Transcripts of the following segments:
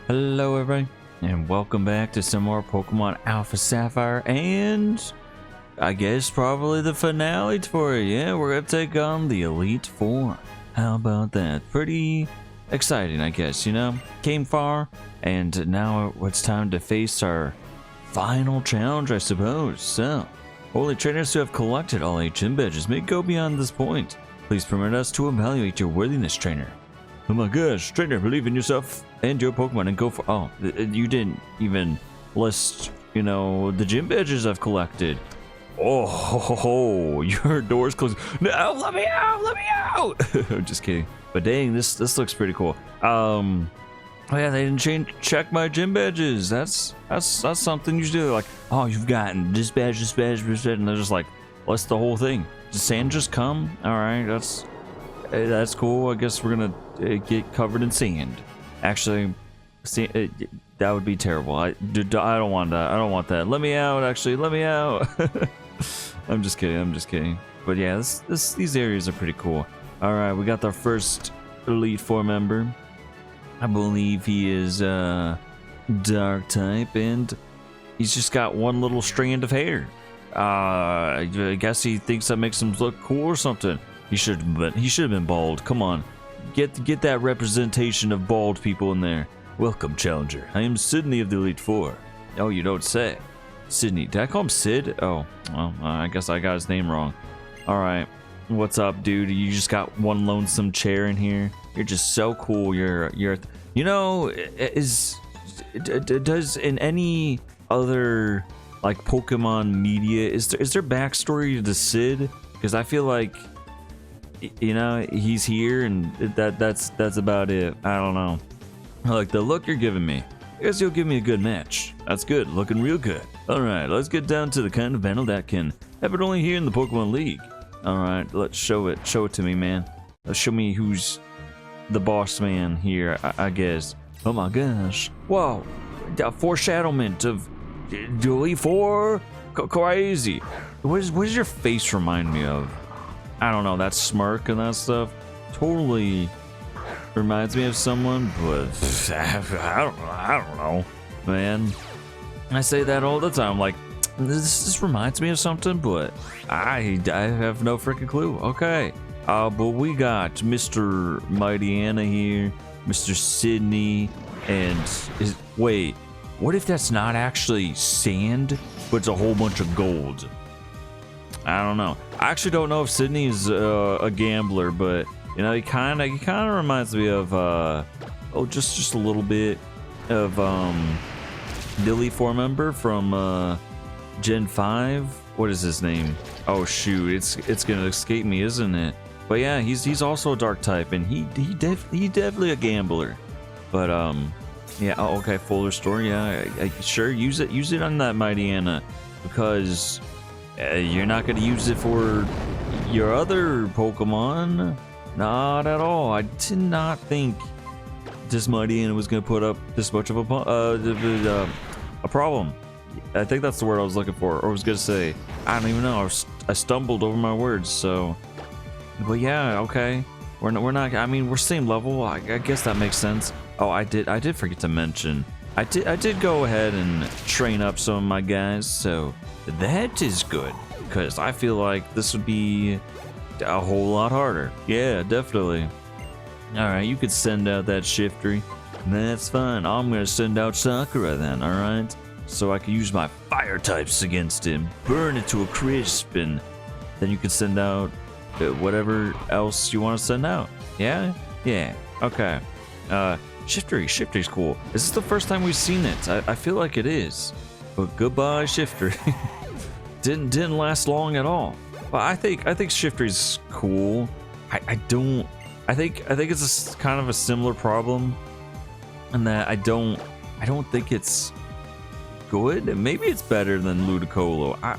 Hello everybody, and welcome back to some more Pokemon Alpha Sapphire, and I guess probably the finale for it. Yeah, we're gonna take on the Elite Four. How about that? Pretty exciting, I guess, you know? Came far, and now it's time to face our final challenge, I suppose. So, only trainers who have collected all 8 gym badges may go beyond this point. Please permit us to evaluate your worthiness, trainer. Oh my gosh, trainer, believe in yourself and your Pokemon and go for— oh, you didn't even list, you know, the gym badges I've collected. Oh, your door's closed. No, let me out, let me out. I'm just kidding. But dang, this looks pretty cool. Oh yeah, they didn't check my gym badges. That's something you do. Like, oh, you've gotten this badge, this badge, this badge, and they're just like, what's the whole thing? Does sand just come? All right, that's cool. I guess we're gonna get covered in sand. Actually, that would be terrible. I don't want that. I don't want that. Let me out. Actually, let me out. I'm just kidding. I'm just kidding. But yeah, these areas are pretty cool. All right, we got our first Elite Four member. I believe he is Dark type, and he's just got one little strand of hair. I guess he thinks that makes him look cool or something. He should have been bald. Come on, get that representation of bald people in there. Welcome, challenger. I am Sydney of the Elite Four. Oh, you don't say. Sydney. Did I call him Sid? Oh, well, I guess I got his name wrong. All right, what's up, dude? You just got one lonesome chair in here. You're just so cool. You're you know, does in any other like Pokemon media is there backstory to Sid? Because I feel like, you know, he's here and that's about it. I don't know. I like the look you're giving me. I guess you'll give me a good match. That's good, looking real good. Alright, let's get down to the kind of battle that can happen only here in the Pokemon League. Alright, let's show it to me, man. Let's show me who's the boss man here, I guess. Oh my gosh. Whoa, the foreshadowment of Elite Four? Crazy. What does your face remind me of? I don't know, that smirk and that stuff totally reminds me of someone, but I don't know, man. I say that all the time, like, this reminds me of something, but I have no freaking clue. Okay, but we got Mr. Mightyana here, Mr. Sydney, and wait, what if that's not actually sand, but it's a whole bunch of gold? I don't know. I actually don't know if Sydney is a gambler, but you know, he kind of reminds me of just a little bit of the Elite Four member from Gen 5. What is his name? Oh shoot, it's gonna escape me, isn't it? But yeah, he's also a Dark type, and he definitely a gambler. But yeah. Oh, okay, fuller story. Yeah, I sure use it on that Mightyana, because you're not going to use it for your other Pokemon. Not at all. I did not think this Mightyana was going to put up this much of a problem. I think that's the word I was looking for, or I was going to say. I don't even know. I stumbled over my words. So, but yeah, okay. We're not. I mean, we're same level. I guess that makes sense. Oh, I did forget to mention. I did go ahead and train up some of my guys, so that is good, because I feel like this would be a whole lot harder. Yeah, definitely. Alright, you could send out that Shiftry. That's fine. I'm going to send out Sakura then, alright? So I can use my fire types against him, burn it to a crisp, and then you can send out whatever else you want to send out. Yeah? Yeah. Okay. Shiftry's cool. Is this the first time we've seen it? I feel like it is. But goodbye, Shiftry. didn't last long at all. But I think Shiftry's cool. I think it's kind of a similar problem, in that I don't think it's good. Maybe it's better than Ludicolo. I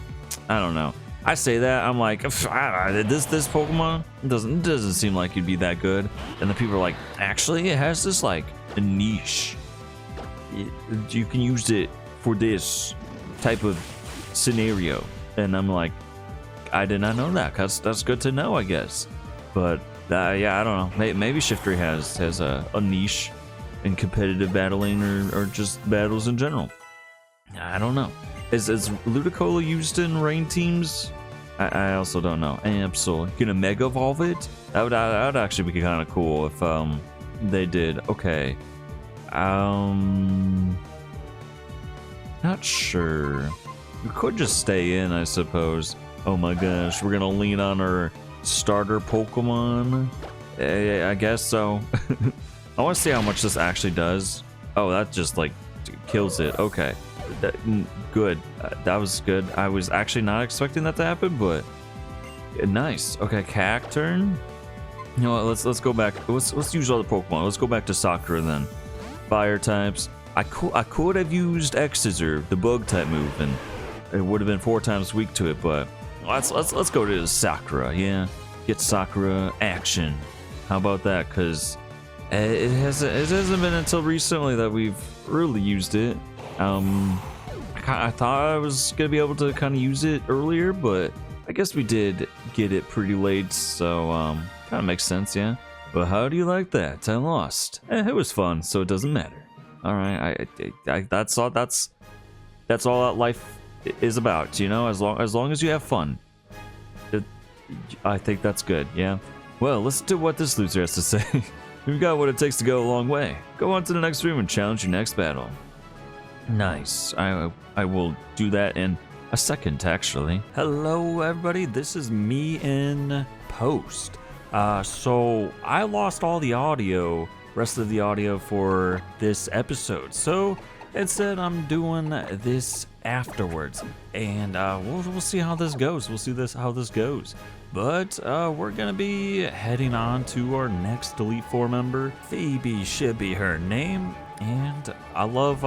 don't know. I say that, I'm like, this Pokemon doesn't seem like it'd be that good. And the people are like, actually, it has this like a niche. You can use it for this type of scenario. And I'm like, I did not know that. That's good to know, I guess. But yeah, I don't know. Maybe Shiftry has a niche. in competitive battling or just battles in general. I don't know. Is Ludicolo used in rain teams? I also don't know. Absol. Gonna Mega Evolve it? That would actually be kind of cool if they did. Okay. Not sure. We could just stay in, I suppose. Oh my gosh, we're gonna lean on our starter Pokemon. I guess so. I want to see how much this actually does. Oh, that just like kills it. Okay, good. That was good. I was actually not expecting that to happen, but nice. Okay, Cacturn. You know what? Let's go back. Let's use all the Pokemon. Let's go back to Sakura then. Fire types. I could have used X-Scissor, the bug type move, and it would have been 4 times weak to it. But let's go to Sakura. Yeah, get Sakura action. How about that? Cause it hasn't been until recently that we've really used it. I thought I was gonna be able to kind of use it earlier, but I guess we did get it pretty late, so kind of makes sense, yeah. But how do you like that? I lost. It was fun, so it doesn't matter. All right, that's all that life is about, you know. As long as you have fun, I think that's good, yeah. Well, listen to what this loser has to say. We've got what it takes to go a long way. Go on to the next room and challenge your next battle. Nice. I will do that in a second, actually. Hello, everybody. This is me in post. So I lost all the audio, rest of the audio for this episode. So instead, I'm doing this afterwards, and we'll see how this goes. We'll see how this goes. But we're gonna be heading on to our next Elite Four member. Phoebe should be her name, and I love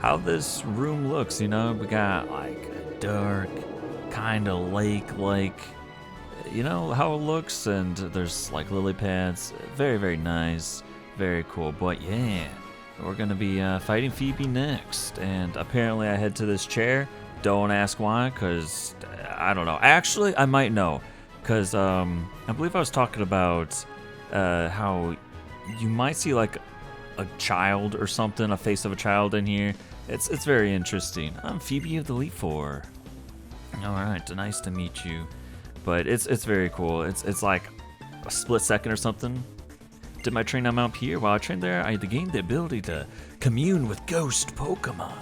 how this room looks. You know, we got like a dark kind of lake-like. You know how it looks, and there's like lily pads. Very, very nice, very cool. But yeah, we're gonna be fighting Phoebe next, and apparently I head to this chair. Don't ask why, cause I don't know. Actually, I might know, cause I believe I was talking about how you might see like a child or something, a face of a child in here. It's very interesting. I'm Phoebe of the Elite Four. All right, nice to meet you. But it's very cool. It's like a split second or something. Did my train on Mount Pier? While I trained there, I gained the ability to commune with ghost Pokemon.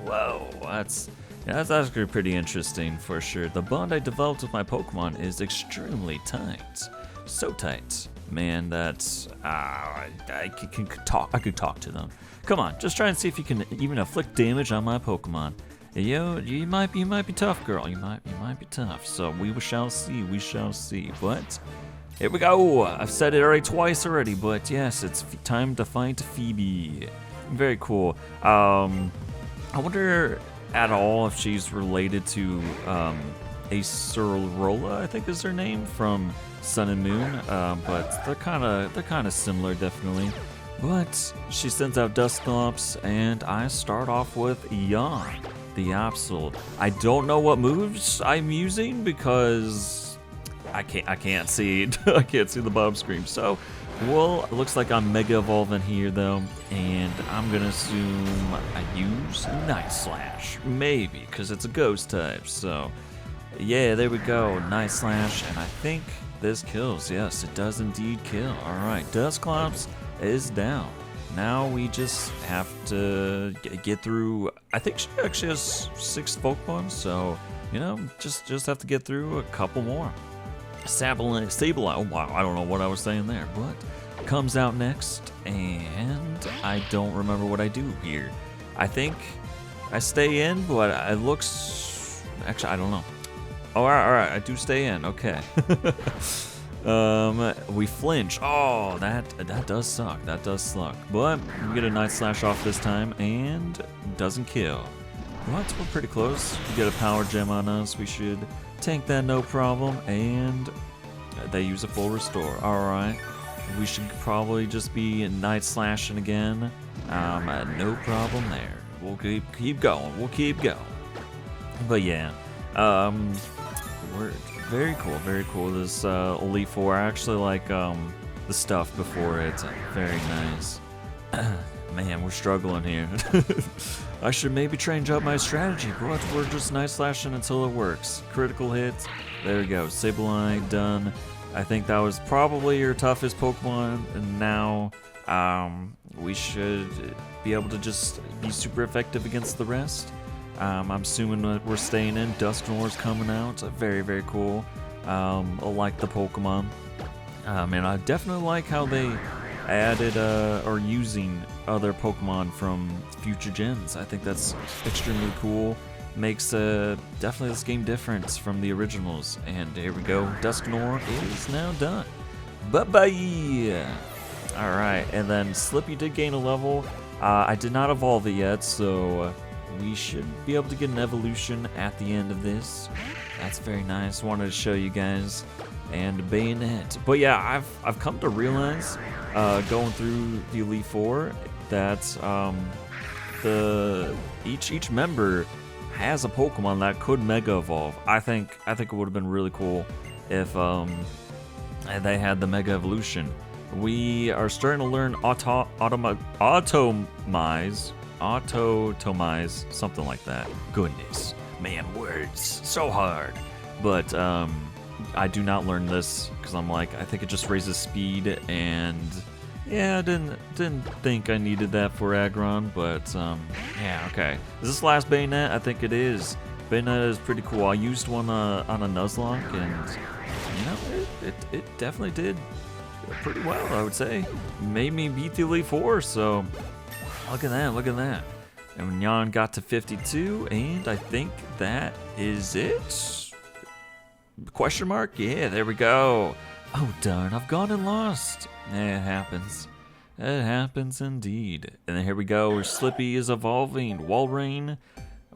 Whoa, that's actually pretty interesting for sure. The bond I developed with my Pokemon is extremely tight. So tight, man, that I could talk to them. Come on, just try and see if you can even inflict damage on my Pokemon. Yo, you might be tough, girl. You might be tough. So we shall see. We shall see. But here we go. I've said it already twice already, but yes, it's time to fight Phoebe. Very cool. I wonder at all if she's related to Acerola, I think is her name, from Sun and Moon. But they're kind of similar, definitely. But she sends out Dusclops, and I start off with Yawn, the Absol. I don't know what moves I'm using because I can't see it. I can't see the bottom screen. So, well, it looks like I'm Mega Evolving here though, and I'm gonna assume I use Night Slash, maybe, because it's a ghost type. So, yeah, there we go, Night Slash, and I think this kills. Yes, it does indeed kill. All right, Dusclops is down. Now we just have to get through. I think she actually has 6 Pokemon, so you know, just have to get through a couple more. Sableye. Oh wow, I don't know what I was saying there, but comes out next, and I don't remember what I do here. I think I stay in, but it looks. Actually, I don't know. Oh, all right, I do stay in. Okay. We flinch. Oh, that does suck. That does suck. But we get a Night Slash off this time and doesn't kill. What? We're pretty close. We get a Power Gem on us. We should tank that no problem. And they use a full restore. All right. We should probably just be Night Slashing again. No problem there. We'll keep going. We'll keep going. But yeah, we're very cool, very cool. This Elite Four, I actually like the stuff before it. Very nice. Man, we're struggling here. I should maybe change up my strategy, but we're just night slashing until it works. Critical hits. There we go. Sableye done. I think that was probably your toughest Pokemon, and now we should be able to just be super effective against the rest. I'm assuming that we're staying in. Dusknoir's coming out. Very, very cool. I like the Pokemon. And I definitely like how they added or using other Pokemon from future gens. I think that's extremely cool. Makes definitely this game different from the originals. And here we go. Dusknoir is now done. Bye-bye! Alright, and then Slippy did gain a level. I did not evolve it yet, so we should be able to get an evolution at the end of this. That's very nice. Wanted to show you guys. And Bayonet. But yeah, I've come to realize, going through the Elite Four, that each member has a Pokemon that could Mega Evolve. I think it would have been really cool if they had the Mega Evolution. We are starting to learn Autotomize, something like that. Goodness, man, words so hard. But I do not learn this because I'm like, I think it just raises speed, and yeah, I didn't think I needed that for Aggron, but yeah, okay. Is this last Bayonet? I think it is. Bayonet is pretty cool. I used one on a Nuzlocke, and you know, it definitely did pretty well, I would say. Made me beat the Elite Four, so look at that. And Nyan got to 52, and I think that is it. Question mark? Yeah, there we go. Oh darn, I've gone and lost. It happens. It happens indeed. And then here we go, where Slippy is evolving. Walrein,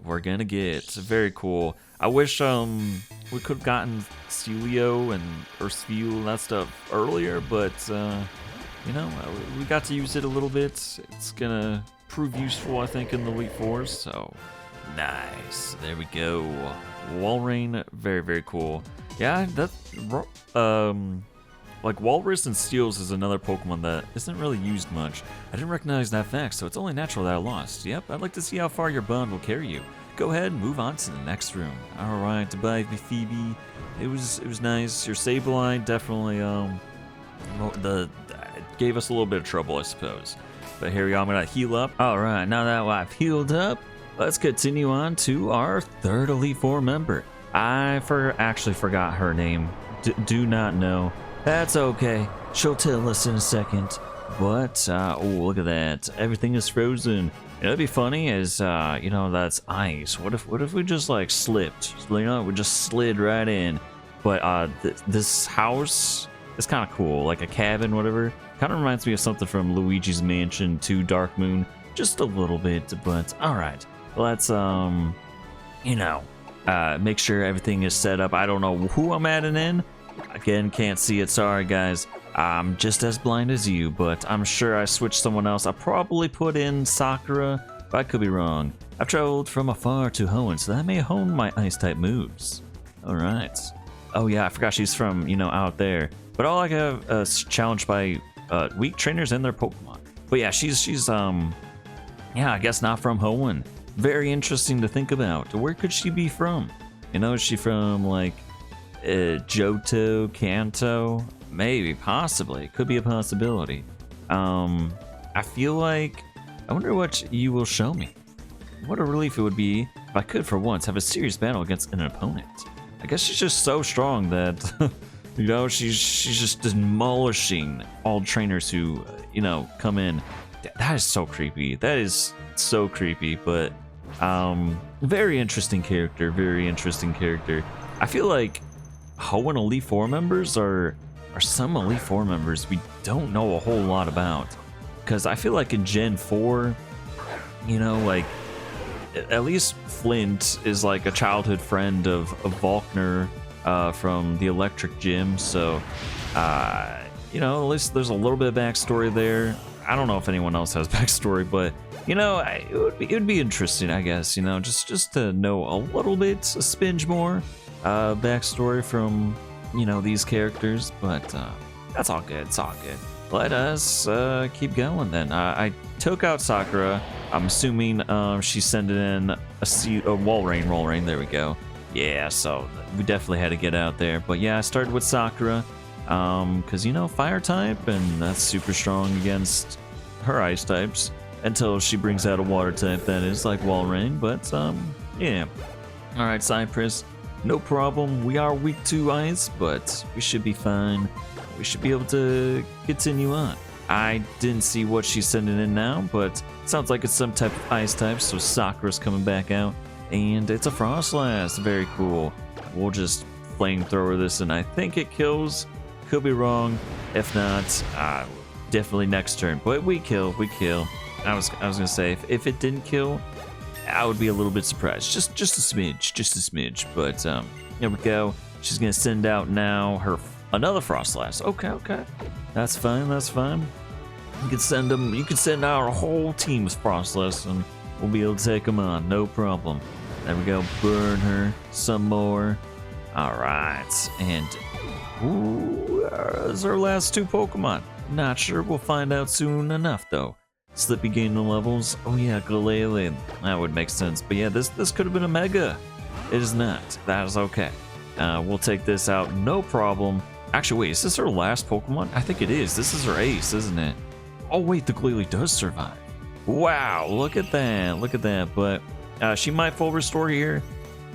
we're gonna get. Very cool. I wish we could have gotten Celio and Ursfuel and that stuff earlier, but you know, we got to use it a little bit. It's gonna prove useful, I think, in the Elite Fours, so nice. There we go. Walrein, very, very cool. Yeah, that like Walrus and Steels is another Pokemon that isn't really used much. I didn't recognize that fact, so it's only natural that I lost. Yep, I'd like to see how far your bond will carry you. Go ahead and move on to the next room. Alright, goodbye, Phoebe. It was nice. Your Sableye definitely gave us a little bit of trouble, I suppose. But here we are, I'm gonna heal up. Alright, now that I've healed up, let's continue on to our third Elite Four member. I actually forgot her name. Do not know. That's okay. She'll tell us in a second. But, oh, look at that. Everything is frozen. It'd be funny as, you know, that's ice. What if we just, like, slipped? You know, we just slid right in. But, this house is kind of cool. Like a cabin, whatever. Kind of reminds me of something from Luigi's Mansion 2 Dark Moon. Just a little bit, but, alright. Let's, you know, make sure everything is set up. I don't know who I'm adding in. Again, can't see it. Sorry, guys. I'm just as blind as you, but I'm sure I switched someone else. I probably put in Sakura, but I could be wrong. I've traveled from afar to Hoenn, so that may hone my ice-type moves. Alright. Oh yeah, I forgot she's from, you know, out there. But all I have is challenged by weak trainers and their Pokemon. But yeah, she's yeah, I guess not from Hoenn. Very interesting to think about. Where could she be from? You know, is she from, like, Johto, Kanto? Maybe, possibly. Could be a possibility. I feel like, I wonder what you will show me. What a relief it would be if I could, for once, have a serious battle against an opponent. I guess she's just so strong that, you know, she's just demolishing all trainers who, you know, come in. That is so creepy. That is so creepy, but very interesting character. Very interesting character. I feel like Hoenn Elite Four members are some Elite Four members we don't know a whole lot about, because I feel like in Gen 4, you know, like at least Flint is like a childhood friend of Volkner from the Electric Gym, so you know, at least there's a little bit of backstory there. I don't know if anyone else has backstory, but you know, it would be interesting, I guess, you know, just to know a little bit, a smidge more backstory from, you know, these characters. But that's all good. It's all good. let us keep going then. I took out Sakura. I'm assuming she's sending in a wall rain. There we go. Yeah, so we definitely had to get out there. But yeah, I started with Sakura because, you know, fire type, and that's super strong against her ice types until she brings out a water type that is like wall rain. But yeah. All right, Cypress, no problem. We are weak to ice, but we should be fine. We should be able to continue on. I didn't see what she's sending in now, but it sounds like it's some type of ice type, so Sakura's coming back out. And it's a Frost Blast. Very cool. We'll just flamethrower this, and I think it kills. Could be wrong. If not, definitely next turn. But we kill. I was gonna say if it didn't kill, I would be a little bit surprised. Just a smidge. But here we go. She's gonna send out now another Frost Blast. Okay. That's fine. You can send them. You can send our whole team's Frost Blast, and we'll be able to take them on. No problem. There we go. Burn her some more. All right. And those are our last two Pokemon. Not sure. We'll find out soon enough, though. Slippy gained the levels. Oh yeah, Glalie. That would make sense. But yeah, this could have been a Mega. It is not. That is okay. We'll take this out. No problem. Actually, wait. Is this her last Pokemon? I think it is. This is her ace, isn't it? Oh wait, the Glalie does survive. Wow. Look at that. But she might full restore here.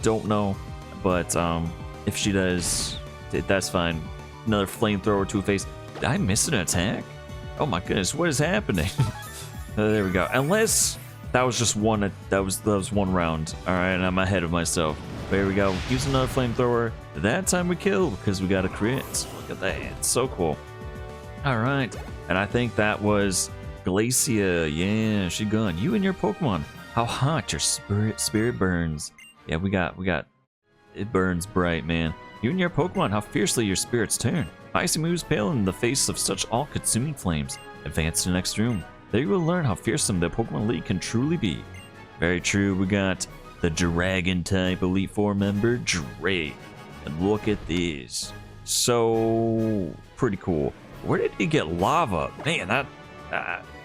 Don't know. But if she does, that's fine. Another flamethrower to her face. Did I miss an attack? Oh my goodness, what is happening? There we go. Unless that was just one. That was one round. All right, and I'm ahead of myself. There we go. Use another flamethrower. That time we kill because we got a crit. Look at that. It's so cool. All right, and I think that was Glacia. Yeah, she gone. You and your Pokemon. How hot your spirit burns. Yeah, we got. It burns bright, man. You and your Pokemon. How fiercely your spirits turn. Icy moves pale in the face of such all-consuming flames. Advance to the next room. There you will learn how fearsome the Pokemon League can truly be. Very true. We got the Dragon type Elite Four member, Drake. And look at this. So pretty cool. Where did he get lava? Man, that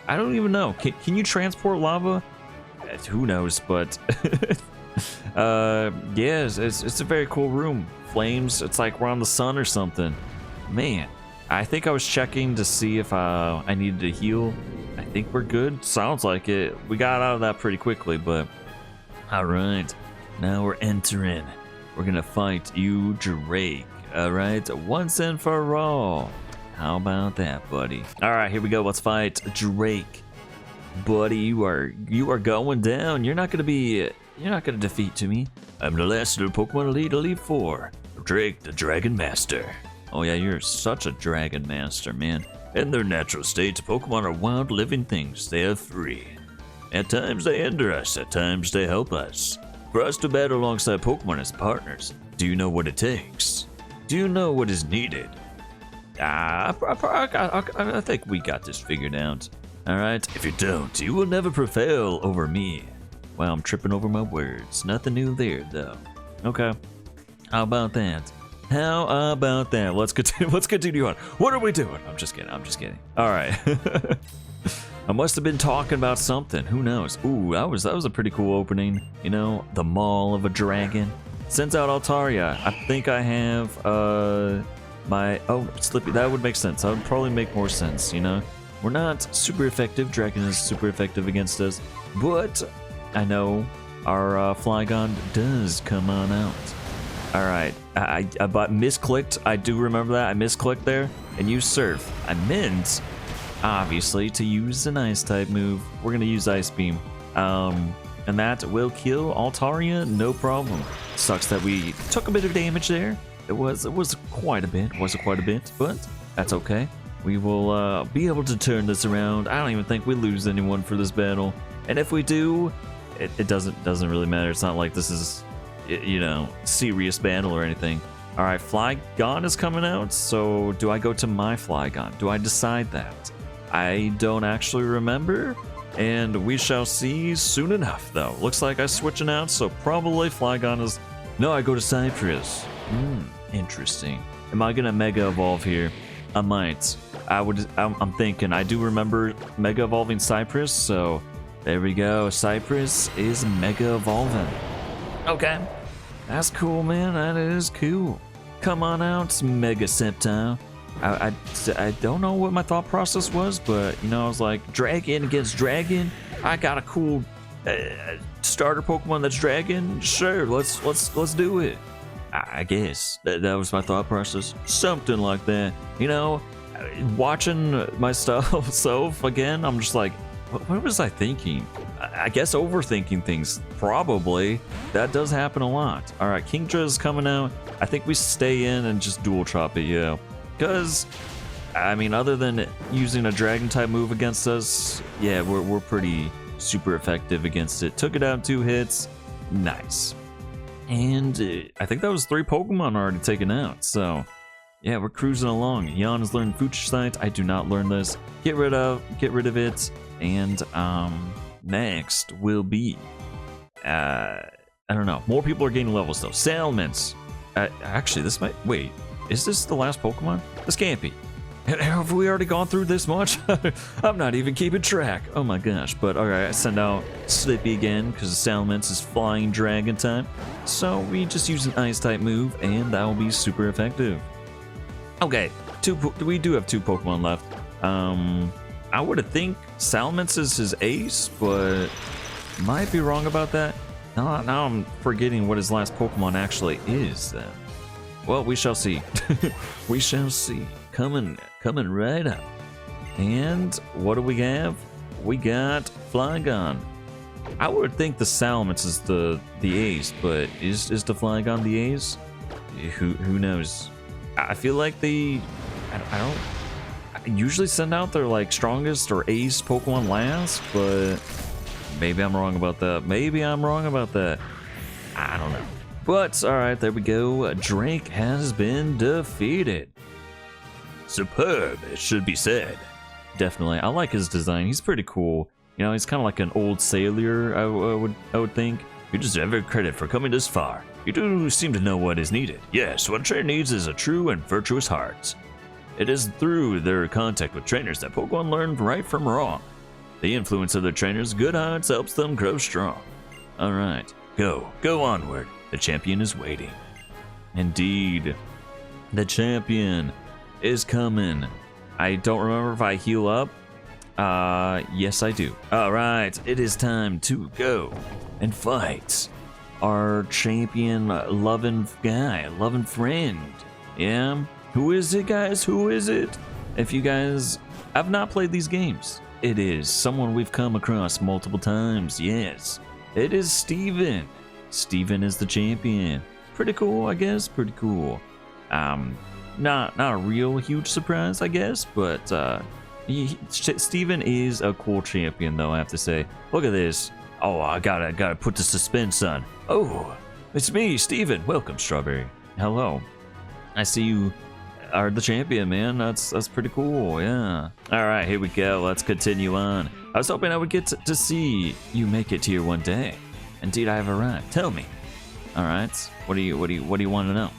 I don't even know. Can you transport lava? Who knows? But yeah, it's a very cool room. Flames. It's like we're on the sun or something. Man, I think I was checking to see if I needed to heal. I think we're good. Sounds like it. We got out of that pretty quickly, but all right. Now we're entering. We're gonna fight you, Drake. All right, once and for all. How about that, buddy? All right, here we go. Let's fight Drake, buddy. You are going down. You're not gonna defeat me. I'm the last of the Pokemon Elite Four. Drake, the Dragon Master. Oh yeah, you're such a Dragon Master, man. In their natural state, Pokemon are wild living things. They are free. At times they hinder us, at times they help us. For us to battle alongside Pokemon as partners, do you know what it takes? Do you know what is needed? I think we got this figured out. Alright, if you don't, you will never prevail over me. Wow, I'm tripping over my words. Nothing new there, though. Okay, how about that? How about that? Let's continue on. What are we doing? I'm just kidding. All right. I must have been talking about something. Who knows? Ooh, that was a pretty cool opening. You know, the Maul of a Dragon. Sends out Altaria. I think I have Slippy. That would make sense. That would probably make more sense. You know, we're not super effective. Dragon is super effective against us, but I know our Flygon does come on out. All right, I misclicked. I do remember that. I misclicked there and used Surf. I meant, obviously, to use an Ice type move. We're gonna use Ice Beam, and that will kill Altaria, no problem. Sucks that we took a bit of damage there. It was quite a bit. Wasn't quite a bit, but that's okay. We will be able to turn this around. I don't even think we lose anyone for this battle, and if we do, it doesn't really matter. It's not like this is, you know, serious battle or anything. All right, Flygon is coming out. So do I go to my Flygon? Do I decide that? I don't actually remember, and we shall see soon enough, though. Looks like I'm switching out, so probably Flygon is... No, I go to Cypress. Interesting. Am I gonna Mega Evolve here? I might. I'm thinking. I do remember Mega Evolving Cypress, so there we go. Cypress is Mega Evolving. Okay, that's cool, man. That is cool. Come on out, Mega Sceptile. I don't know what my thought process was, but you know, I was like, dragon against dragon. I got a cool starter Pokemon that's dragon. Sure, let's do it. I guess that was my thought process, something like that. You know, watching myself again, I'm just like, what was I thinking? I guess overthinking things, probably. That does happen a lot. All right, Kingdra's coming out. I think we stay in and just dual chop it, yeah. Because, I mean, other than using a dragon type move against us, yeah, we're pretty super effective against it. Took it out in 2 hits. Nice. And I think that was 3 Pokemon already taken out. So, yeah, we're cruising along. Jan has learned Future Sight. I do not learn this. Get rid of it. And next will be, I don't know. More people are gaining levels though. Salamence. Actually, this might, wait. Is this the last Pokemon? This can't be. Have we already gone through this much? I'm not even keeping track. Oh my gosh. But alright, I send out Slippy again because Salamence is flying dragon type. So we just use an ice type move and that will be super effective. Okay, we do have 2 Pokemon left. I would think Salamence is his ace, but might be wrong about that. Now I'm forgetting what his last Pokemon actually is then. Well, we shall see. We shall see. Coming right up. And what do we have? We got Flygon. I would think the Salamence is the ace, but is the Flygon the ace? Who knows? I feel like I usually send out their like strongest or ace Pokemon last, but maybe I'm wrong about that. I don't know. But alright, there we go. Drake has been defeated. Superb, it should be said. Definitely. I like his design. He's pretty cool. You know, he's kind of like an old sailor, I would think. You deserve every credit for coming this far. You do seem to know what is needed. Yes, what a trainer needs is a true and virtuous heart. It is through their contact with trainers that Pokemon learn right from wrong. The influence of their trainers' good hearts helps them grow strong. Alright, go onward. The champion is waiting. Indeed, the champion is coming. I don't remember if I heal up. Yes I do. Alright, it is time to go and fight our champion loving guy, loving friend. Yeah? Who is it, guys? Who is it? If you guys have not played these games, it is someone we've come across multiple times. Yes, it is Steven. Steven is the champion. Pretty cool, I guess. Pretty cool. Not a real huge surprise, I guess, but Steven is a cool champion, though. I have to say. Look at this. Oh, I gotta put the suspense on. Oh, it's me, Steven. Welcome, Strawberry. Hello. I see you are the champion, man. That's pretty cool. Yeah. All right, here we go. Let's continue on. I was hoping I would get to see you make it here one day. Indeed, I have arrived. Tell me. All right. What do you want to know?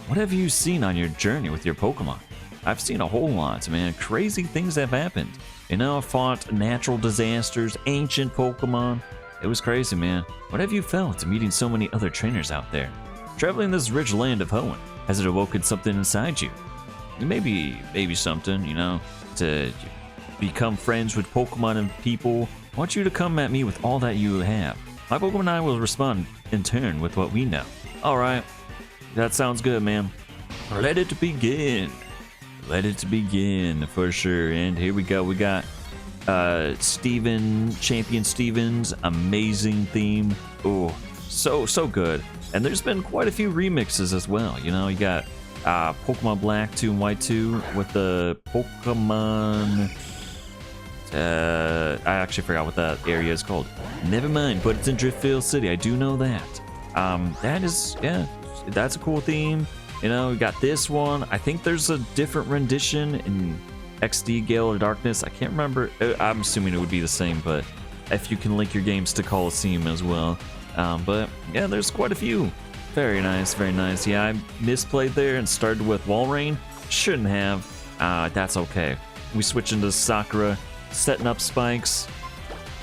What have you seen on your journey with your Pokemon? I've seen a whole lot, man. Crazy things have happened. You know, I fought natural disasters, ancient Pokemon. It was crazy, man. What have you felt meeting so many other trainers out there? Traveling this rich land of Hoenn, has it awoken something inside you? Maybe something, you know, to become friends with Pokemon and people. I want you to come at me with all that you have. My Pokemon and I will respond in turn with what we know. Alright, that sounds good, man. Let it begin. Let it begin, for sure. And here we go. We got Champion Steven's amazing theme. Oh, so good. And there's been quite a few remixes as well. You know, you got Pokemon Black 2 and White 2 with the Pokemon... I actually forgot what that area is called. Never mind, but it's in Driftfield City. I do know that. That's a cool theme. You know, we got this one. I think there's a different rendition in XD Gale of Darkness. I can't remember. I'm assuming it would be the same, but if you can link your games to Coliseum as well. But yeah, there's quite a few. Very nice, very nice. Yeah, I misplayed there and started with Walrein. Shouldn't have. That's okay. We switch into Sakura, setting up spikes.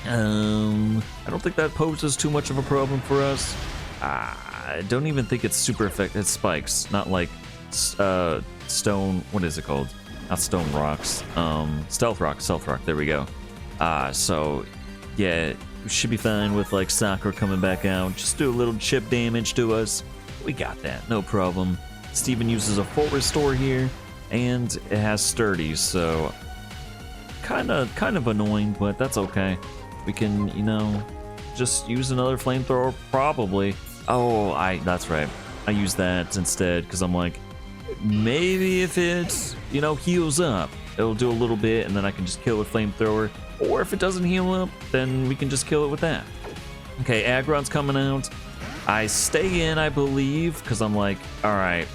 I don't think that poses too much of a problem for us. I don't even think it's super effective. It's spikes, not like stone. What is it called? Not stone rocks. Stealth rock. There we go. So yeah, we should be fine with like Sakura coming back out. Just do a little chip damage to us. We got that, no problem. Steven uses a full restore here, and it has sturdy, so kind of annoying, but that's okay. We can, you know, just use another flamethrower probably. Oh, that's right. I use that instead because I'm like, maybe if it, you know, heals up, it'll do a little bit, and then I can just kill with flamethrower. Or if it doesn't heal up, then we can just kill it with that. Okay, Aggron's coming out. I stay in, I believe, because I'm like, all right,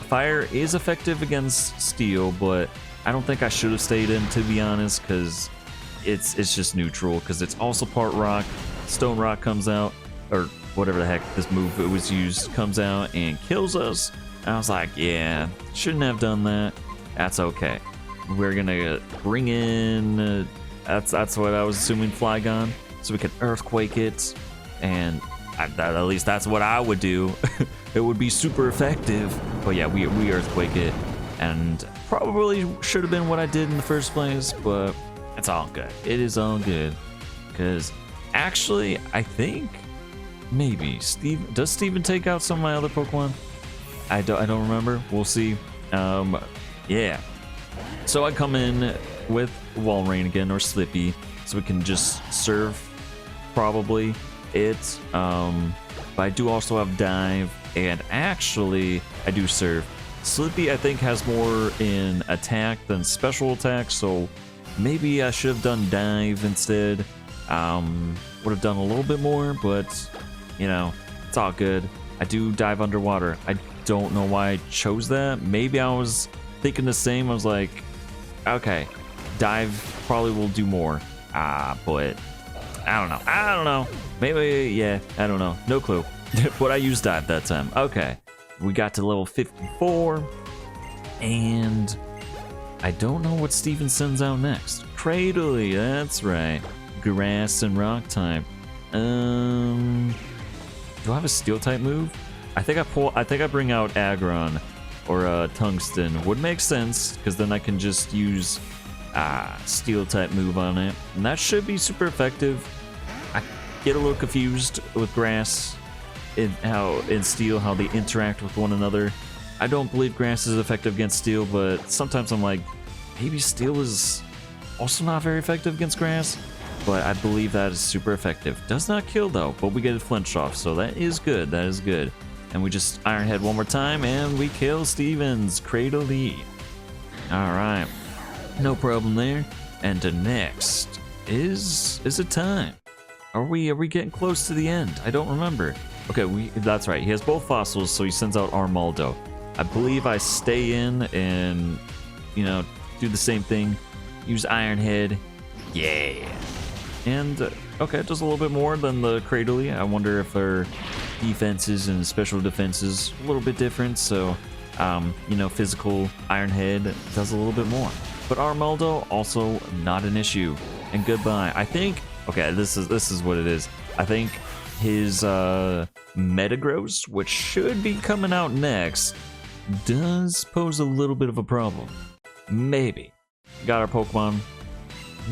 fire is effective against steel, but I don't think I should have stayed in, to be honest, because it's just neutral, because it's also part rock. Stone rock comes out, or whatever the heck this move it was used comes out and kills us. I was like, yeah, shouldn't have done that. That's okay. We're gonna bring in that's what I was assuming, Flygon, so we can earthquake it, and at least that's what I would do. It would be super effective. But yeah, we earthquake it, and probably should have been what I did in the first place, but it's all good. It is all good, because actually I think maybe does Steven take out some of my other Pokemon? I don't remember. We'll see. Yeah. So I come in with Walrein again, or Slippy, so we can just serve probably it. But I do also have Dive, and actually I do serve. Slippy I think has more in attack than special attack, so maybe I should have done Dive instead. Would have done a little bit more, but you know, it's all good. I do dive underwater. I don't know why I chose that. Maybe I was thinking the same. I was like, okay, dive probably will do more. But I don't know. Maybe, yeah, I don't know. No clue. But I used dive that time. Okay, we got to level 54, and I don't know what Steven sends out next. Cradley, that's right. Grass and rock type. Do I have a steel type move? I think I bring out Aggron or Tungsten. Would make sense, because then I can just use steel type move on it, and that should be super effective. I get a little confused with grass in steel, how they interact with one another. I don't believe grass is effective against steel, but sometimes I'm like, maybe steel is also not very effective against grass. But I believe that is super effective. Does not kill though, but we get a flinch off, so that is good. That is good. And we just Iron Head one more time, and we kill Stevens. Cradle lead. All right, no problem there. And the next is it time? Are we getting close to the end? I don't remember. Okay, that's right. He has both fossils, so he sends out Armaldo. I believe I stay in and, you know, do the same thing. Use Iron Head. Yeah. And, okay, it does a little bit more than the Cradley. I wonder if their defenses and special defenses a little bit different. So, you know, physical Iron Head does a little bit more. But Armaldo, also not an issue. And goodbye. I think, okay, this is what it is. I think his Metagross, which should be coming out next, does pose a little bit of a problem. Maybe. Got our Pokemon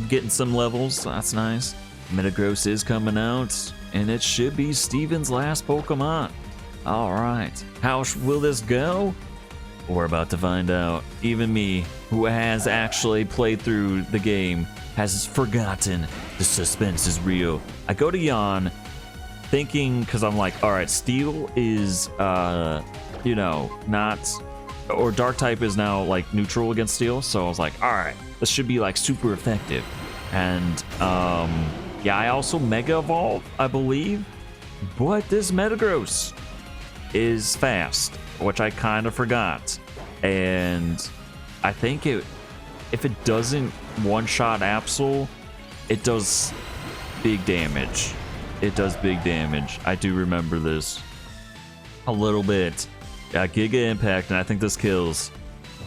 getting some levels, that's nice. Metagross is coming out, and it should be Steven's last Pokemon. Alright, how will this go? We're about to find out. Even me, who has actually played through the game, has forgotten. The suspense is real. I go to Yawn, thinking, because I'm like, alright, Steel is, you know, not, or Dark type is now, like, neutral against Steel, so I was like, alright, this should be, like, super effective. And, yeah, I also Mega Evolve, I believe, but this Metagross is fast, which I kind of forgot. And I think if it doesn't one-shot Absol, it does big damage. It does big damage. I do remember this a little bit. Giga Impact, and I think this kills.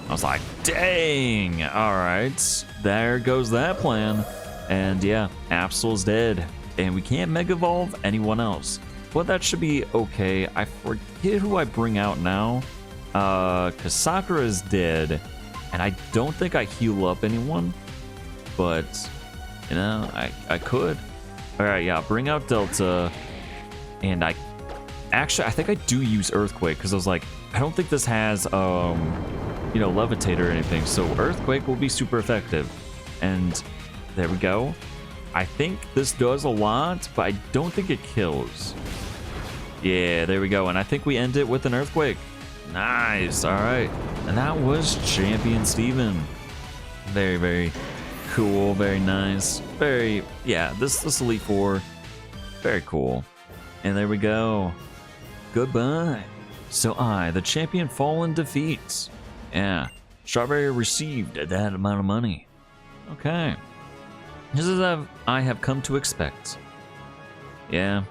I was like, dang, all right, there goes that plan. And yeah, Absol's dead, and we can't Mega Evolve anyone else. But that should be okay. I forget who I bring out now, because Sakura is dead, and I don't think I heal up anyone, but, you know, I could. All right, yeah, bring out Delta, and I think I do use Earthquake, because I was like, I don't think this has, you know, Levitate or anything, so Earthquake will be super effective. And there we go. I think this does a lot, but I don't think it kills. Yeah, there we go. And I think we end it with an Earthquake. Nice. All right. And that was Champion Steven. Very, very cool. Very nice. Very, yeah, this Elite Four. Very cool. And there we go. Goodbye. So I, the champion, fall in defeat. Yeah. Strawberry received that amount of money. Okay. This is what I have come to expect. Yeah.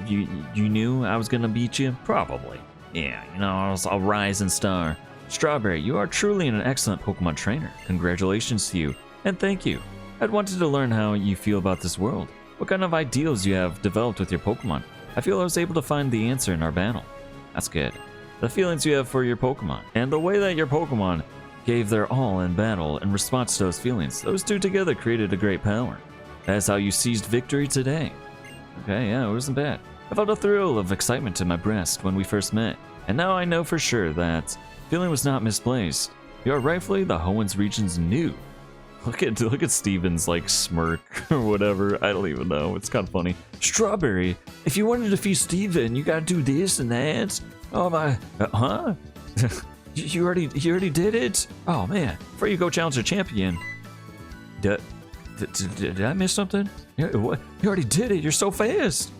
You knew I was gonna beat you? Probably. Yeah, you know, I was a rising star. Strawberry, you are truly an excellent Pokemon trainer. Congratulations to you, and thank you. I'd wanted to learn how you feel about this world. What kind of ideals you have developed with your Pokemon. I feel I was able to find the answer in our battle. That's good. The feelings you have for your Pokemon, and the way that your Pokemon gave their all in battle in response to those feelings, those two together created a great power. That's how you seized victory today. Okay, yeah, it wasn't bad. I felt a thrill of excitement in my breast when we first met, and now I know for sure that feeling was not misplaced. You are rightfully the Hoenn region's new. Look at Steven's like smirk or whatever. I don't even know. It's kind of funny. Strawberry, if you want to defeat Steven, you gotta do this and that. Oh my, huh? You already did it? Oh man, before you go challenge a champion. Did I miss something? What? You already did it. You're so fast.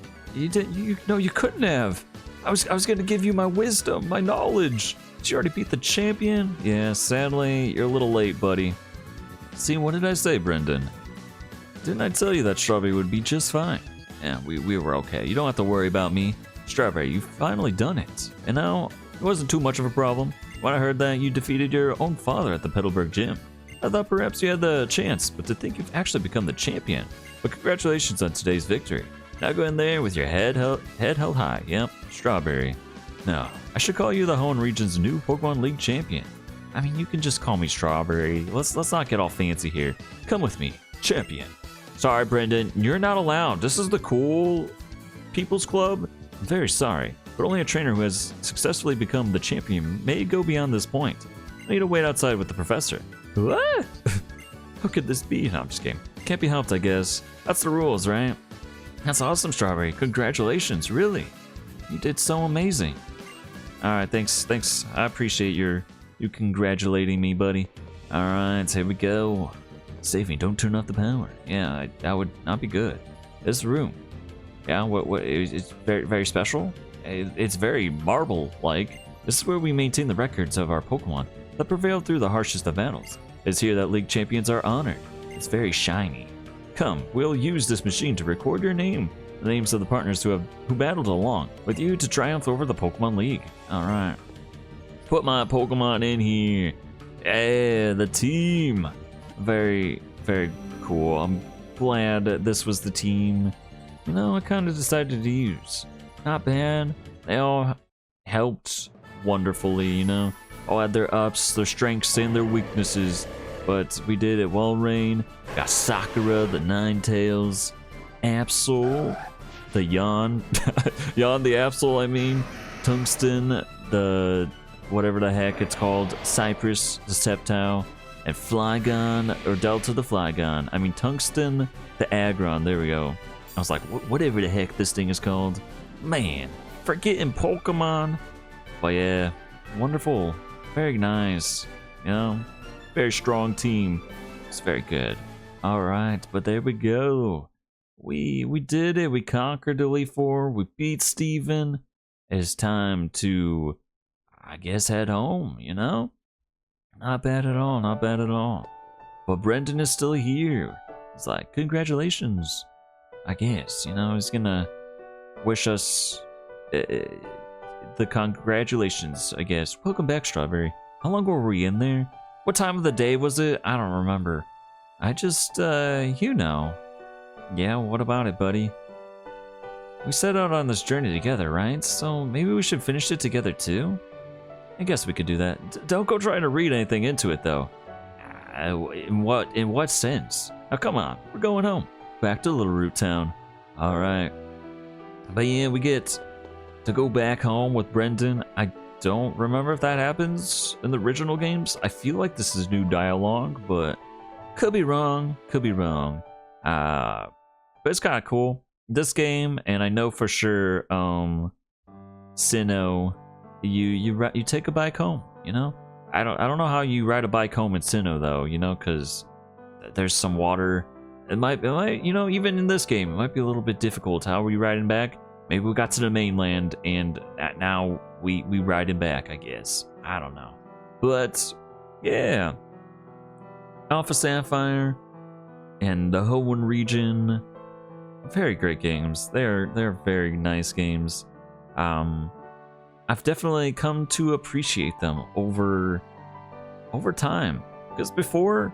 No, you couldn't have. I was gonna give you my wisdom, my knowledge. Did you already beat the champion? Yeah, sadly, you're a little late, buddy. See, what did I say, Brendan? Didn't I tell you that Strawberry would be just fine? Yeah, we were okay. You don't have to worry about me. Strawberry, you've finally done it. And now, it wasn't too much of a problem. When I heard that you defeated your own father at the Petalburg gym, I thought perhaps you had the chance, but to think you've actually become the champion. But congratulations on today's victory. Now go in there with your head held high. Yep, Strawberry. No, I should call you the Hoenn region's new Pokemon League champion. I mean, you can just call me Strawberry. Let's not get all fancy here. Come with me, champion. Sorry, Brendan, you're not allowed. This is the cool people's club. I'm very sorry, but only a trainer who has successfully become the champion may go beyond this point. I need to wait outside with the professor. What? How could this be? No, I'm just kidding. Can't be helped, I guess. That's the rules, right? That's awesome, Strawberry. Congratulations, really. You did so amazing. Alright, thanks. I appreciate you congratulating me, buddy. Alright, here we go. Save me, don't turn off the power. Yeah, that would not be good. This room. Yeah, it's very, very special. It's very marble-like. This is where we maintain the records of our Pokemon that prevailed through the harshest of battles. It's here that League champions are honored. It's very shiny. Come, we'll use this machine to record your name, the names of the partners who battled along with you to triumph over the Pokemon League. Alright. Put my Pokemon in here. Yeah, the team. Very, very cool. I'm glad that this was the team, you know, I kind of decided to use. Not bad. They all helped wonderfully, you know. All had their ups, their strengths, and their weaknesses. But we did it well, Rain. Got Sakura, the Ninetales, Absol, the Yawn, Yawn the Absol, I mean, Tungsten, the whatever the heck it's called, Cypress, the Sceptile, and Flygon, or Delta the Flygon. I mean, Tungsten, the Aggron, there we go. I was like, whatever the heck this thing is called. Man, forgetting Pokemon. But yeah, wonderful, very nice, you know, very strong team. It's very good. All right, but there we go. We did it. We conquered Elite Four. We beat Steven. It's time to, I guess, head home, you know? Not bad at all, not bad at all. But Brendan is still here. He's like, congratulations. I guess, you know, he's gonna wish us the congratulations, I guess. Welcome back, Strawberry. How long were we in there? What time of the day was it? I don't remember. I just, you know. Yeah, what about it, buddy? We set out on this journey together, right? So maybe we should finish it together too? I guess we could do that. Don't go trying to read anything into it, though. In what sense? Now, come on, we're going home. Back to Little Root Town. All right. But yeah, we get to go back home with Brendan. I don't remember if that happens in the original games. I feel like this is new dialogue, but could be wrong. Could be wrong. But it's kind of cool. This game, and I know for sure, Sinnoh, you take a bike home. You know, I don't know how you ride a bike home in Sinnoh though. You know, because there's some water. It might, you know, even in this game, it might be a little bit difficult. How are we riding back? Maybe we got to the mainland, and now we riding back, I guess. I don't know. But, yeah. Alpha Sapphire and the Hoenn region. Very great games. They're very nice games. I've definitely come to appreciate them over time. Because before,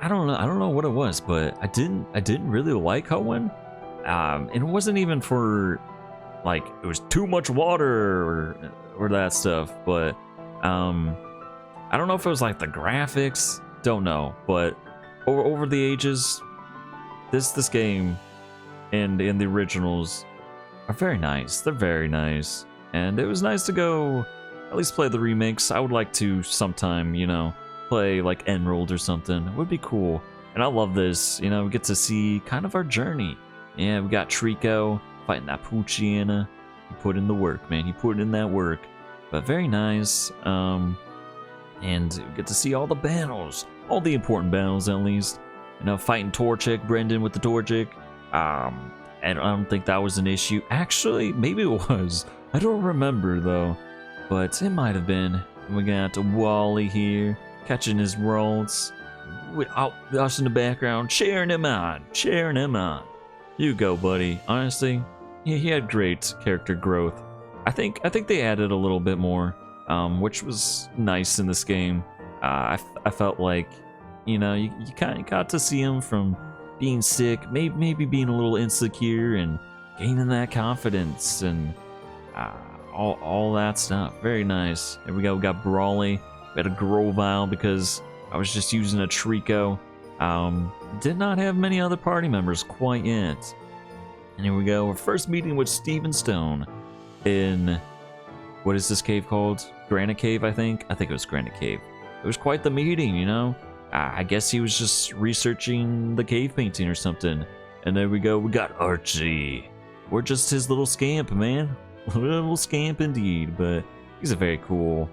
I don't know what it was, but I didn't really like Hoenn. And it wasn't even for like it was too much water or that stuff, but I don't know if it was like the graphics, don't know, but over the ages, this game and the originals are very nice. They're very nice, and it was nice to go at least play the remakes. I would like to sometime, you know, play like Emerald or something. It would be cool. And I love this, you know, we get to see kind of our journey. Yeah, we got Trico fighting that Poochyena. He put in the work, man. He put in that work. But very nice. And we get to see all the battles. All the important battles, at least. You know, fighting Torchic, Brendan with the Torchic. And I don't think that was an issue. Actually, maybe it was. I don't remember, though. But it might have been. We got Wally here, catching his rolls. Us in the background, cheering him on. Cheering him on. You go, buddy. Honestly, he had great character growth. I think they added a little bit more, which was nice in this game. I felt like, you know, you kind of got to see him from being sick, maybe being a little insecure, and gaining that confidence and all that stuff. Very nice. Here we go. We got Brawly. We had a Grovyle because I was just using a Trico. Did not have many other party members quite yet. And here we go. Our first meeting with Steven Stone in, what is this cave called? Granite Cave, I think. I think it was Granite Cave. It was quite the meeting, you know. I guess he was just researching the cave painting or something. And there we go. We got Archie. We're just his little scamp, man. Little scamp indeed. But he's a very cool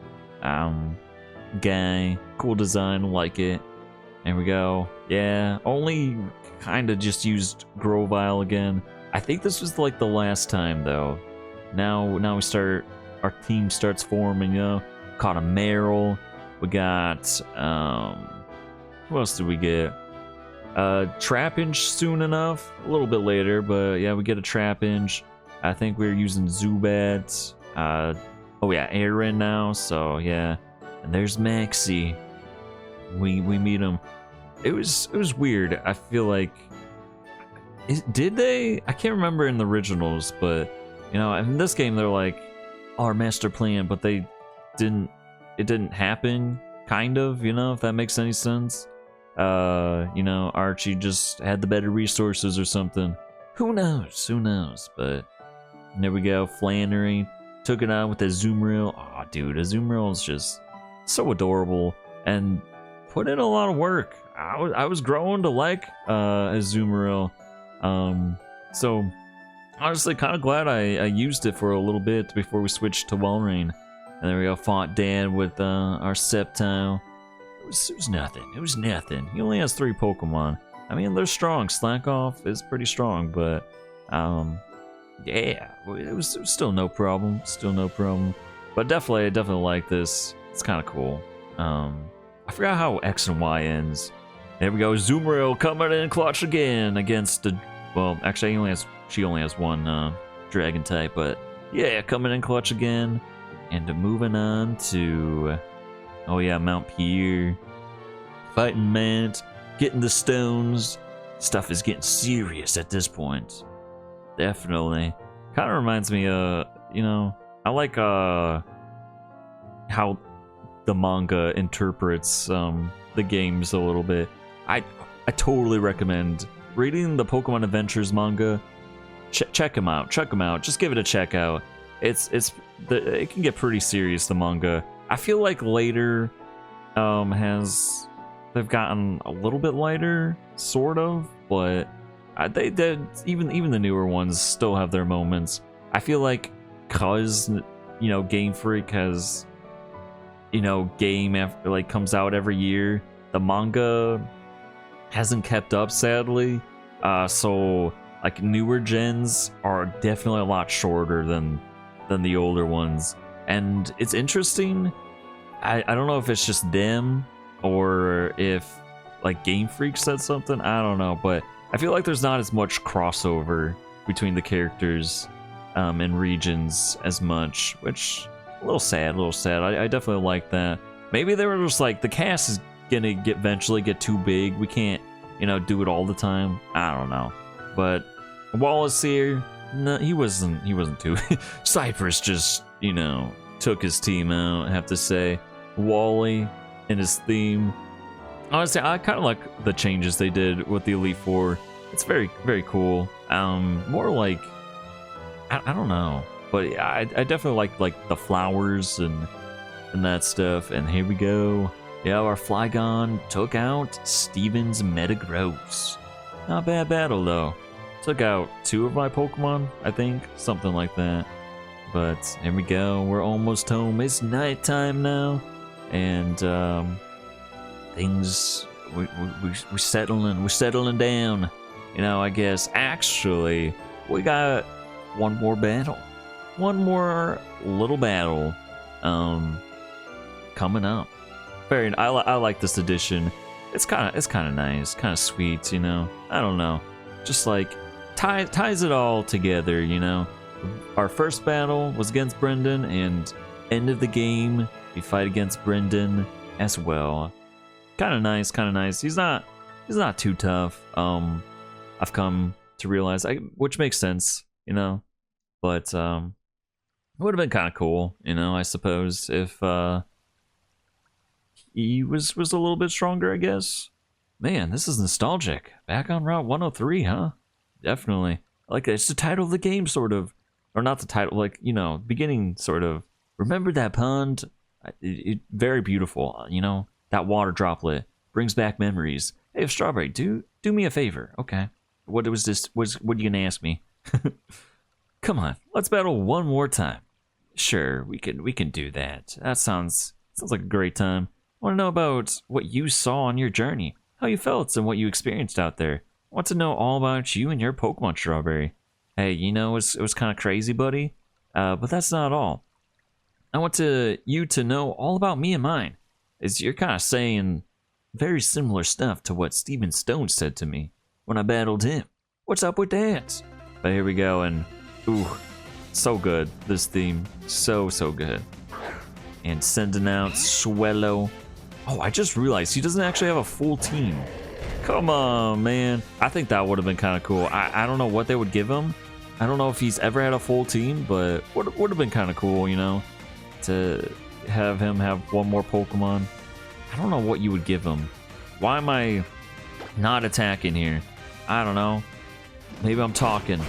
guy. Cool design. Like it. There we go. Yeah, only kind of just used Grovyle again. I think this was like the last time though. Now our team starts forming, you know. Caught a Meryl. We got who else did we get? Trapinch soon enough. A little bit later, but yeah, we get a Trapinch. I think we're using Zubat. Oh yeah, Aaron now, so yeah. And there's Maxie. We meet him. It was weird. I feel like did they? I can't remember in the originals, but you know, in this game they're like our master plan, but they didn't. It didn't happen. Kind of, you know, if that makes any sense. You know, Archie just had the better resources or something. Who knows? Who knows? But there we go. Flannery took it out with Azumarill. Aw, dude, Azumarill is just so adorable and put in a lot of work. I was growing to like Azumarill. So honestly, kind of glad I used it for a little bit before we switched to Walrein. And there we go, fought Dan with our Sceptile. It was nothing. It was nothing. He only has 3 Pokemon. I mean, they're strong. Slackoff is pretty strong, but yeah, it was still no problem. Still no problem. But I definitely like this. It's kind of cool. I forgot how X and Y ends. There we go, Azumarill coming in clutch again against the. Well, actually, she only has 1 Dragon type, but yeah, coming in clutch again. And moving on to Oh yeah, Mount Pierre. Fighting Mant, getting the stones. Stuff is getting serious at this point. Definitely. Kind of reminds me you know, I like how the manga interprets the games a little bit. I totally recommend reading the Pokemon Adventures manga. Check them out. Check them out. Just give it a check out. It can get pretty serious, the manga. I feel like later they've gotten a little bit lighter, sort of, but they even the newer ones still have their moments. I feel like cause you know Game Freak has game after like comes out every year, the manga hasn't kept up, sadly. So like newer gens are definitely a lot shorter than the older ones, and it's interesting. I don't know if it's just them or if like Game Freak said something. I don't know, but I feel like there's not as much crossover between the characters and regions as much, which a little sad. I definitely like that. Maybe they were just like, the cast is gonna eventually get too big. We can't, do it all the time. I don't know. But Wallace here, no, he wasn't too. Cypress just, took his team out. I have to say, Wally and his theme. Honestly, I kind of like the changes they did with the Elite Four. It's very, very cool. More like, I don't know, but I definitely like the flowers and that stuff. And here we go. Yeah, our Flygon took out Steven's Metagross. Not a bad battle though. Took out 2 of my Pokemon, I think, something like that. But here we go. We're almost home. It's nighttime now, and things we're settling down. I guess actually we got one more battle, one more little battle, coming up. I like this edition. It's kind of nice, kind of sweet. I don't know, just like ties it all together. Our first battle was against Brendan, and end of the game we fight against Brendan as well. Kind of nice. He's not too tough. I've come to realize, which makes sense, but it would have been kind of cool, I suppose, if he was a little bit stronger, I guess. Man, this is nostalgic. Back on Route 103, huh? Definitely. Like, it's the title of the game, sort of. Or not the title, like, beginning, sort of. Remember that pond? Very beautiful, That water droplet brings back memories. Hey, Strawberry, do me a favor, okay? What was this? What are you gonna ask me? Come on, let's battle one more time. Sure, we can do that. That sounds like a great time. I want to know about what you saw on your journey, how you felt, and what you experienced out there. I want to know all about you and your Pokemon, Strawberry. Hey, it was kind of crazy, buddy, but that's not all. I want you to know all about me and mine, as you're kind of saying very similar stuff to what Steven Stone said to me when I battled him. What's up with that? But here we go, and ooh, so good, this theme, so good. And sending out Swellow. Oh, I just realized he doesn't actually have a full team. Come on, man. I think that would have been kind of cool. I don't know what they would give him. I don't know if he's ever had a full team, but would have been kind of cool, to have him have one more Pokemon. I don't know what you would give him. Why am I not attacking here? I don't know. Maybe I'm talking.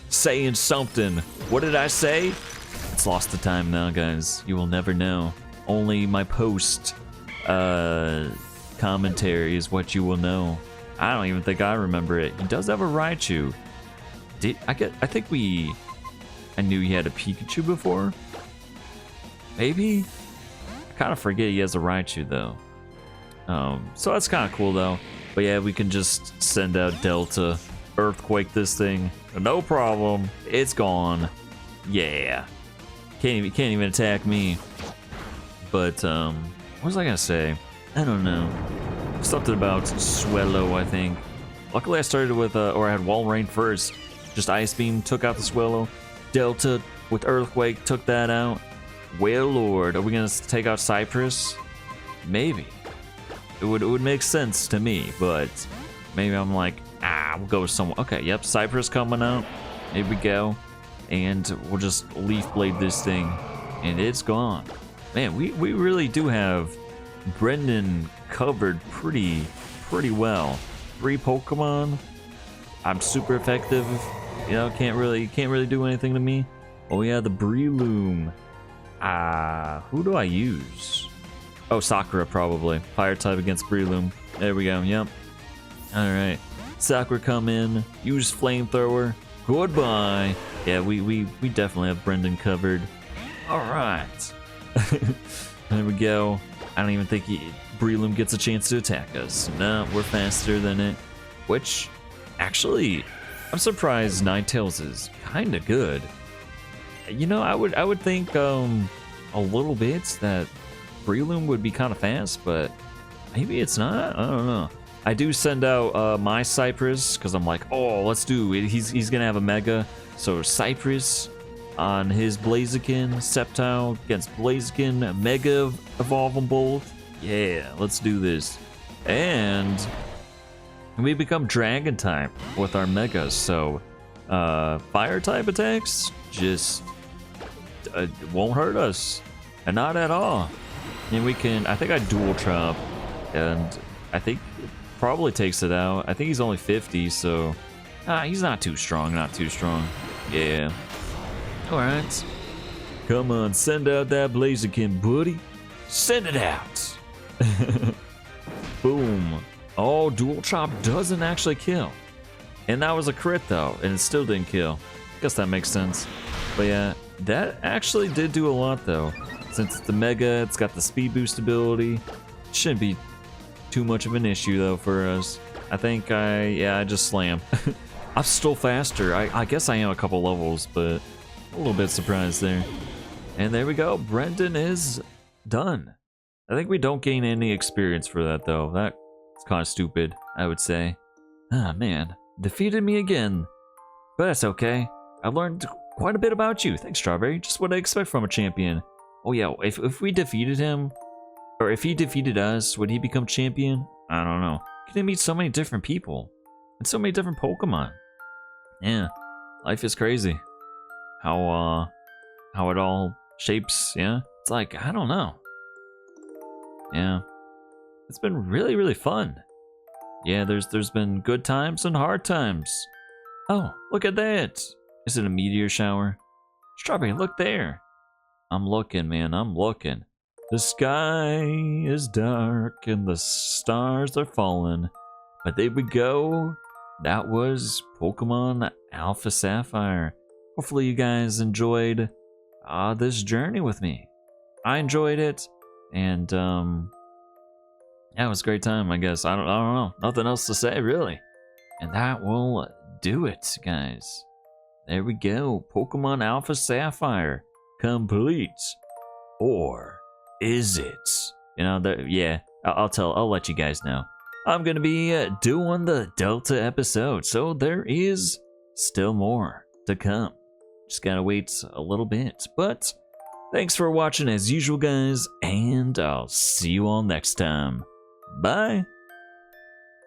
Saying something. What did I say? It's lost the time now, guys. You will never know. Only my post commentary is what you will know. I don't even think I remember it. He does have a Raichu. I knew he had a Pikachu before. Maybe? I kind of forget he has a Raichu though. So that's kind of cool though. But yeah, we can just send out Delta, Earthquake this thing. No problem. It's gone. Yeah. Can't even attack me. But what was I gonna say? I don't know. Something about Swellow, I think. Luckily I started with or I had Walrein first. Just Ice Beam took out the Swellow. Delta with Earthquake took that out. Well, Lord, are we gonna take out Cypress? Maybe. It would make sense to me, but maybe I'm like, we'll go with someone. Okay, yep, Cypress coming out. Here we go. And we'll just Leaf Blade this thing. And it's gone. Man, we really do have Brendan covered pretty well. 3 Pokemon. I'm super effective. You know, can't really do anything to me. Oh yeah, the Breloom. Who do I use? Oh, Sakura probably. Fire type against Breloom. There we go. Yep. All right. Sakura come in. Use Flamethrower. Goodbye. Yeah, we definitely have Brendan covered. All right. There we go. I don't even think Breloom gets a chance to attack us. No, we're faster than it. Which, actually, I'm surprised Ninetales is kind of good. You know, I would think a little bit that Breloom would be kind of fast, but maybe it's not. I don't know. I do send out my Cypress because I'm like, oh, let's do it. He's gonna have a Mega, so Cypress on his Blaziken, Sceptile against Blaziken, Mega evolve them both. Yeah, let's do this. And we become Dragon type with our Megas, so Fire type attacks just won't hurt us, and not at all. And we can, I think I Dual Chop, and I think it probably takes it out. I think he's only 50, so he's not too strong, Yeah. Alright. Come on, send out that Blaziken, buddy. Send it out. Boom. Oh, Dual Chop doesn't actually kill. And that was a crit though, and it still didn't kill. Guess that makes sense. But yeah, that actually did do a lot though. Since it's the Mega, it's got the speed boost ability. Shouldn't be too much of an issue though for us. I think I just slam. I'm still faster. I guess I am a couple levels, but a little bit surprised there. And there we go. Brendan is done. I think we don't gain any experience for that though. That's kind of stupid, I would say. Ah, man. Defeated me again. But that's okay. I learned quite a bit about you. Thanks, Strawberry. Just what I expect from a champion. Oh yeah, if we defeated him, or if he defeated us, would he become champion? I don't know. Can he meet so many different people? And so many different Pokemon? Yeah, life is crazy. How it all shapes, yeah? It's like, I don't know. Yeah. It's been really, really fun. Yeah, there's been good times and hard times. Oh, look at that. Is it a meteor shower? Strawberry, look there. I'm looking, man, I'm looking. The sky is dark and the stars are falling. But there we go. That was Pokemon Alpha Sapphire. Hopefully you guys enjoyed this journey with me. I enjoyed it, and yeah, it was a great time, I guess. I don't know. Nothing else to say, really. And that will do it, guys. There we go. Pokemon Alpha Sapphire. Complete. Or is it? You know, yeah, I'll let you guys know. I'm gonna be doing the Delta episode, so there is still more to come. Just gotta wait a little bit. But thanks for watching as usual, guys, and I'll see you all next time. Bye.